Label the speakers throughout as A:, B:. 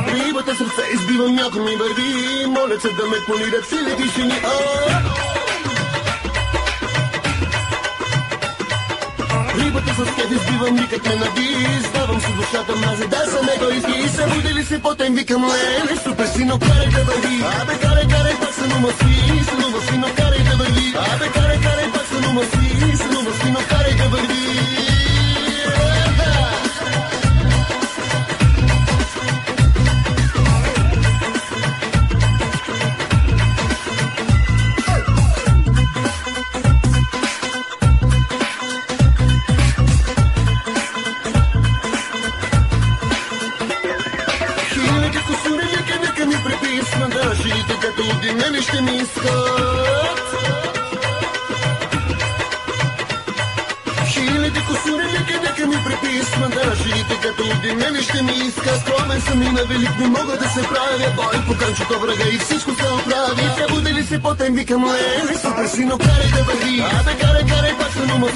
A: Рибата сърце избивам, някой ми върви, молят се да ме полират сили тишини. Рибата с кеф избивам, никак ме наби, ставам си душата мрази, да съм егоист. И събудили се потем, викам леле, супер сино, карай да върви. Абе, карай, пак сънува сино, карай да върви. Абе, карай, пак сънува сино, карай да върви. Жилите като одинели ще ми искат. Хиляди косури нека ми приписват. Да, жилите като одинели ще ми искат. Скромен съм и на велик, не мога да се правя. Бой по канчето врага и всичко се оправи. Събудили се потем, викам леле, супер сино, карай да върви. Абе, карай, пак сънува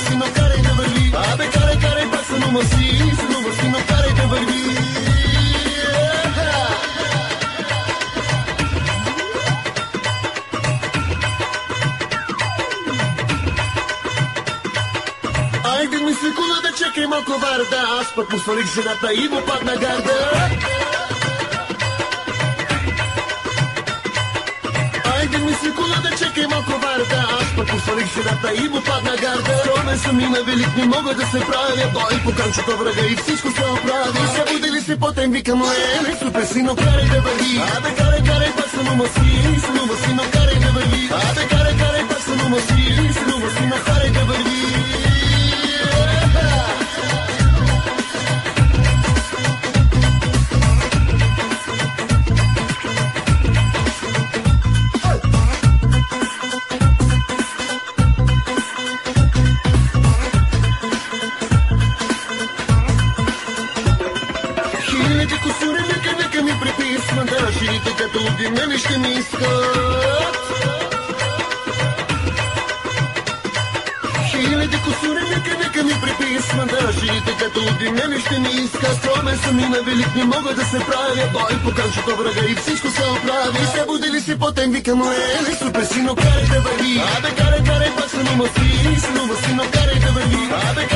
A: сино, карай да върви. Абе, карай, пак сънува сино, карай да върви. Айде ми секунда да чекай малко варда, аз пък му свалих жената и му падна гарда. Айде ми секунда да чекай малко варда, аз пък му свалих жената и му падна гарда. Скромен съм и на велик, не мога да се правя, бой по канчето врага и всичко се оправи. Събудили се потем, викам леле, супер сино, карай да върви. Абе, карай, пак сънува сино, карай да върви. Абе, карай, пак сънува сино, карай да върви. Хиляди косури нека ми приписват. Да, жилите като одинели ще ми искат. Хиляди косури нека ми приписват. Да, жилите като одинели ще ми искат. Скромен съм и на велик, не мога да се правя. Бой по канчето врага и всичко се оправи. Събудили се потем, викам леле, супер сино, карай да върви. Абе, карай, пак сънува сино, карай да върви. Абе,